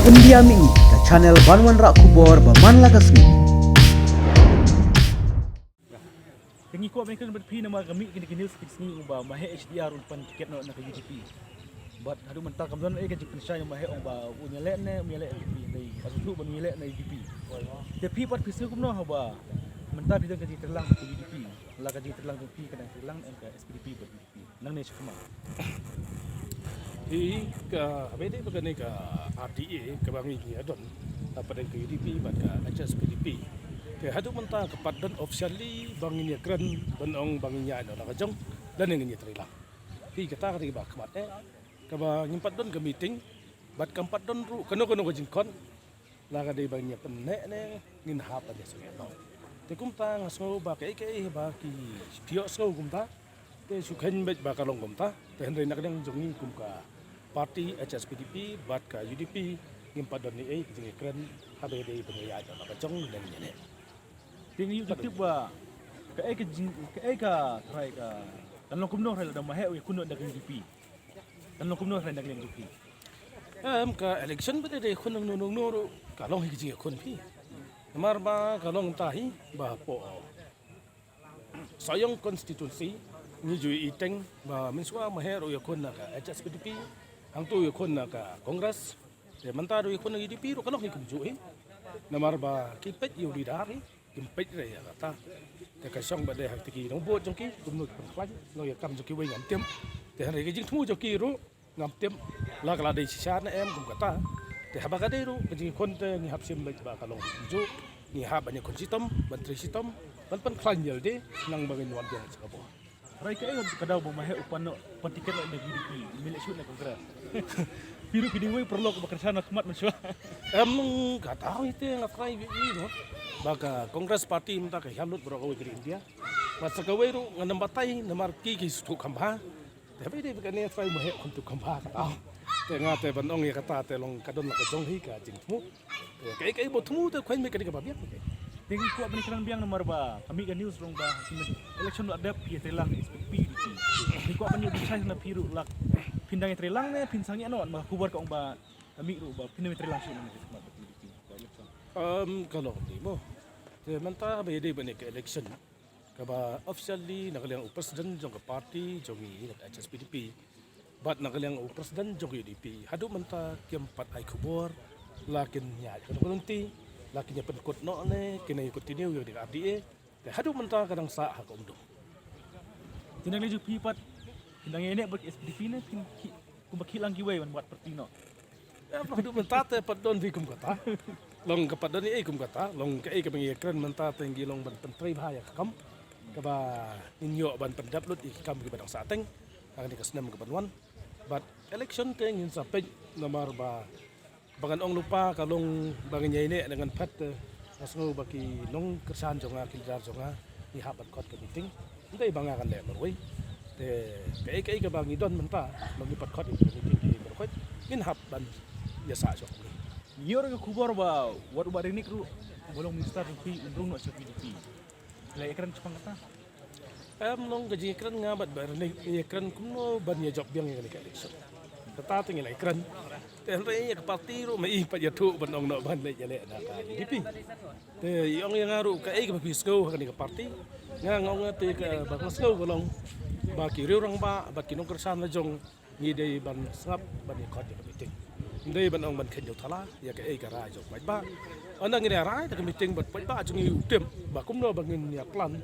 India Mi ke channel Banwan Rak Kubor Baman Lagasmi. Yang ikut mereka berpihak nama kami kini sini ubah mahal HDR umpan tiket nak UDP. But hadu mental kamdan kan pensyai mahal ubah unyalek UDP dari asal ban unyalek UDP. Tapi part pisau kumno haba mental pisau kaji terlang UDP. Lah kaji terlang UDP kadang terlang MK SPDP UDP. Nang ni cuma. Beda begini ke RDA ke bangi adon pada ke UDP pada HSPDP. Ke hadu mentah kepadan officially banginya keren benong banginya ada nak jong dan yang ini terilang. Kata kata ba kemat ke nyimpat don ke meeting bat keempat don ru keno ke jingkon lah kada banginya penek ne ngin hap ada sono. Te kumta ngaso ba ke ba ki tio so kumta te sukhen bet ba kalong kumta te hendai nak dang jongi kumka parti HSPDP bat ka UDP ngimpat don ni jingi keren habe dei banginya ada nak jong dan ini. Tinggi YouTube ba ka try ka kan kumno rai da mahal kuno da UDP. Kan kumno rai da UDP. Ka election bade de khun nung nuru kalong hiji khun pi. Namar ba kalong tahi ba po. Sayong konstitusi ni jui iteng ba minswa mahero yakun na ka HSPDP hang tu yakun na ka kongres de mantaro yakun na UDP ro kalong hikum jui. Namar ba kipet yu di dari kimpet re ya kata. Te ka song bade hak tiki nong bo jongki kumno kan no yakam jongki wei ngam tem. Te hari ke jing thu jongki ro ngam tem la kala dei sisa na em kum kata te haba ka dei ro jing kon te ni hap sim ba kalong ju ni haba ni kon sitom menteri sitom pan klanjel de nang bagin wan dia sa bo. Rai ka kadaw ba mahal upan no tiket na UDP milik shoot na kongres. Piru kini wei perlu ke bekerja nak mat mensua. Gak tahu itu yang try ini baga kongres parti minta ke halut bro ke India. Masa ke wei ro nganam batai namar ki stu kambha. Tapi dia bukan try mahal untuk kambha ka tahu. Tengah te banong ya kata te long kadon la ka jong hi ka jingmu. Kai bo tumu te khoin me ka babiak. Tinggi kuat penikiran biang nomor ba. Kami kan news rong ba. Election lu ada pi telang SPP. Ni kuat panyo di size na piru lak. Pindang telang ne pinsangnya no ma kubar ka ong ba. Kami ru ba pindang telang syu na kalau ni mo. Te manta ba yedi bane ke election. Ka ba officially nakaliang president jong ka party jong ni HSPDP. Bat nakaliang president jong UDP. Hadu manta kiampat ai kubor lakin nya ko nunti lakin nya penkot no ne kena ikut tiniu yo di RDA. Te hadu manta kadang sa ha ko undung. Tinang leju pipat pindang ini bag SPDP ne kumbakilang giway man buat pertino. Hadu manta te padon vi kum kata. Long kapadon ni kum kata long kai ka pangikran manta tenggi long ban pentri bahaya kam. Kaba ninyo ban pendaplut ikam ke badang sateng akan dikasnam ke banwan. But election teng in sampai nomor ba bangan ong lupa kalong bangnya ini dengan pat asngo baki nong kersan jonga kiljar jonga ni habat kot ke meeting ndai banga kan le marwai te kai ka bangi don menta bagi pat kot itu meeting di berkot min hab ban yasa jok Ni orang kubar ba wat ba ini kru bolong minister pi undung no SPDP. Lai ekran cepang kata. Nong gaji ekran ngabat ba ni ekran kumno ban ya job biang yang ni election. Kata tinggal ekran. Tenre ya parti ro mai pa yatu banong no ban le jale na ka UDP. Te yong yang aru ka ba pisco ka ni ka parti. Ngong te ka ba pisco bolong ba ki rang ba kinong kersan la jong ni dei ban sngap ban ni khot ka meeting. Ndai banong ban khen yo thala ya ka ra jong ba. Anang ni ra ta meeting ba jong ni utem ba kumno bangin ya plan.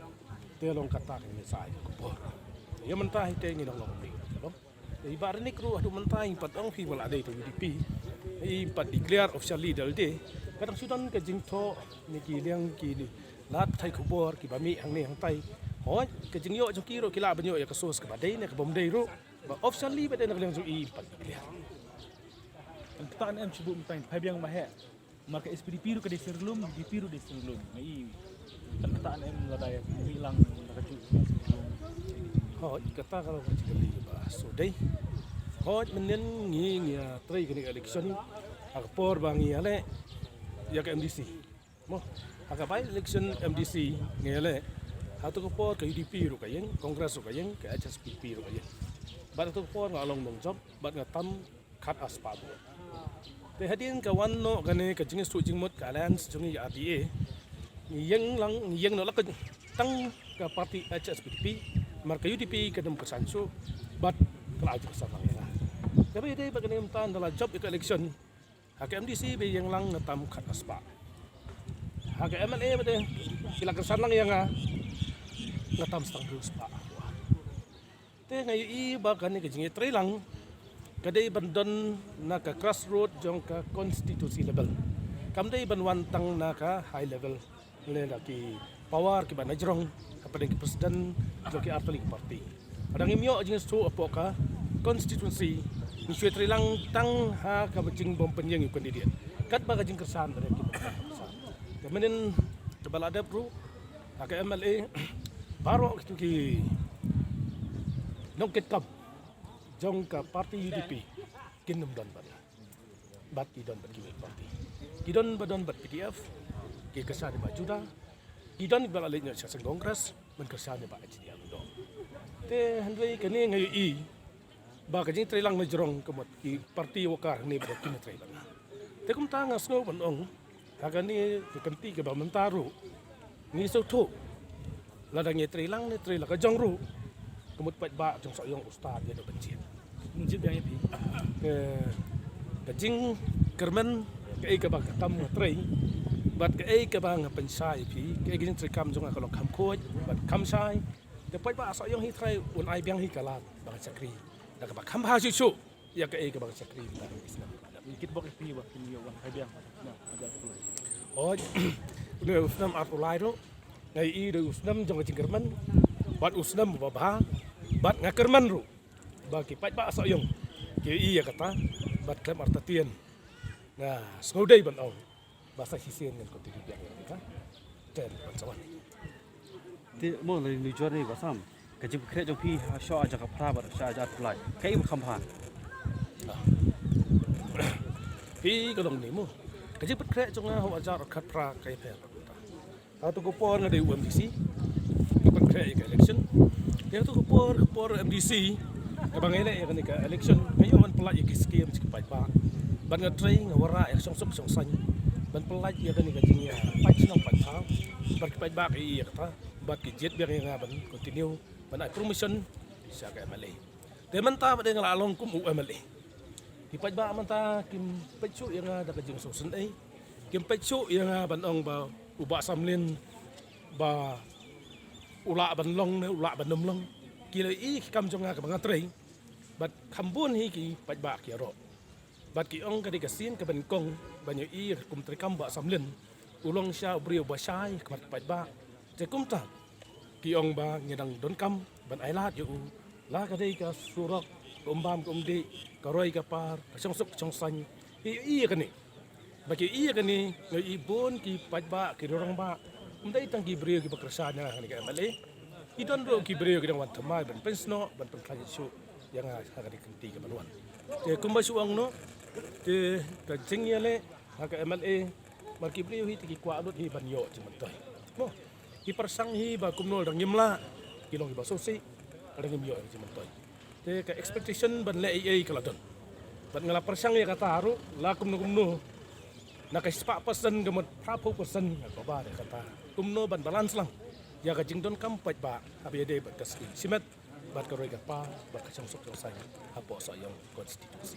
Te long kata ka ni sai ko por. Ya mentah te ngi long ni. Ibarat ni kru adu mentah impat ong fi wala ada itu UDP. Impat declare officially dal de. Kadang sudan ke jingtho ni ki liang ki ni lat thai khubor ki bami hang ni hang tai. Hoi ke jingyo jo ki ro kila banyo ya kasus ke badai ne ke bomdai ro. Ba officially badai nak liang jo impat declare. Ang kataan em sibuk mtain pabiang mahal. Maka SPDP ru ke deserlum UDP ru deserlum. Mai kan kataan em ladai hilang nakaju. Hoi kata kalau kali ba so dai. Hoi menen ngi ya try kini election akpor bangi ale ya ke MDC. Mo akapai election MDC ngi ale hatu ko por ke UDP ru kayeng kongres ru kayeng ke HSPDP ru kayeng. Bat tu por ngalong dong job bat ngatam kat aspabu. Te hadin kawan no gane ka jing su jing mot ka alliance jung ya RDA. Ni yang no la ka tang ka parti HSPP mar ka UDP ka dum ka sansu but kala aja sa ya. Tapi dai bagane umtan dalam job election HKMDC be yang lang na tam khat aspa. HKMLA bade sila kesan lang yang ngatam stang terus pa. Te ngayon iba kani ka jing tre lang kadai bandon na ka crossroad jong ka constituency level. Kamdai ban wantang na ka high level. Nile na ki power ki ban najrong kapada ki presiden jong ki artalik party. Kadang imyo jing su apo ka constituency ni syue tre lang tang ha ka jing bom penyeng yu kandidat. Kat ba ka jing kersan bare ki kersan. Kemudian kebal ada bro HKMLA baru itu ki nongket kam jong ka parti UDP kinum don bat ki don bat ki parti ki don badon bat PDF ki kesan ba juda ki don ba le nya sa kongres men kesan ba HDR do te handai kani ngai i ba ka jing trelang najrong kemot ki parti wakar ni ba ki trelang te kum tanga sno ban ong agani kenti ke ba mentaru ni so thu ladang ye trelang ni trelang ka jong ru kemut pat ba jong sok yong ustad ye do bencin Mungkin yang ini. Ke jing kermen ke ai ka ba kam trei bat ke ai ka ba nga pensai pi ke ai gin tre kam jong ka lo kam khoj bat kam sai te pat ba sok yong hi trei un ai biang hi kalat ba sakri da ka ba kam ha su ya ke ai ka ba sakri ba islam Mungkin bok pi ba kini yo wan biang. Nah, agak tu. oh ne usnam artulai ro ngai i de usnam jong jing kermen bat usnam ba ba bat nga kermen ro bagi pat ba so yong ke iya kata bat klem artatien nah snodai ban ong basa hisien ngan ko tibi biang ka ten ban sawan Ti mo le ni jor ni basam. Ka jing kre jong pi ha sho aja ka phra ba sha aja phlai. Kai kham phan. pi ko dong ni mo ka ji pat kre jong ho ajar khat pra kai phe ta to ko por nga de UMDC pat kre ka election dia to ko por MDC Kabang ele ya kan ka election ngayon man pala yung skim ci pat pa ban nga tray nga wara ya song sok song san ban pala ya kan ka jing ya pat nong pat ta bat pat ba ki ya ta bat ki jet biang nga ban continue ban ai promotion sa ka MLA de man ta ba de nga along kum MLA di pat ba man ta kim pat chu ya nga da ka jing song san ai kim pat chu ya nga ban ong ba uba samlin ba ula ban long ne ula ban num long kilo i kam jong nga ka bang tray bat khambun hi ki pat ba ki ro bat ki ong ka di kasin ka ban kong banyo i kum tre kam ba samlen ulong sha brio ba shai ka pat ba te kum ta ki ong ba ngedang don kam ban ai lat yu la ka dei ka surok bam kum di ka roi ka par ka chong suk chong san i ka ni ba ki i ka ni ngai i bon ki pat ba ki rong ba dai tang ki brio ki bakrasa na ni ka male i don ro ki brio ki dang wan thamai ban pensno ban pen khan su yang agak dikenti ke baluan. Te kumba suang no, te kancing yale, haka MLA, marki beliau hi tiki kuat hi banyo cuman toy. Mo, hi persang hi ba kumnol dang nyemla, kilong hi ba sosi, ada nyemyo cuman toy. Te ka expectation ban le ai kaladon. Ban ngala persang ya kata haru, la kumno, nak ispa person gamot prapo person ko ba de kata. Kumno ban balance lang. Ya ka jingdon kampat ba, abi de ba kas simet bat karoi ka pa bat ka sok sok sai hapo sa yung konstitusi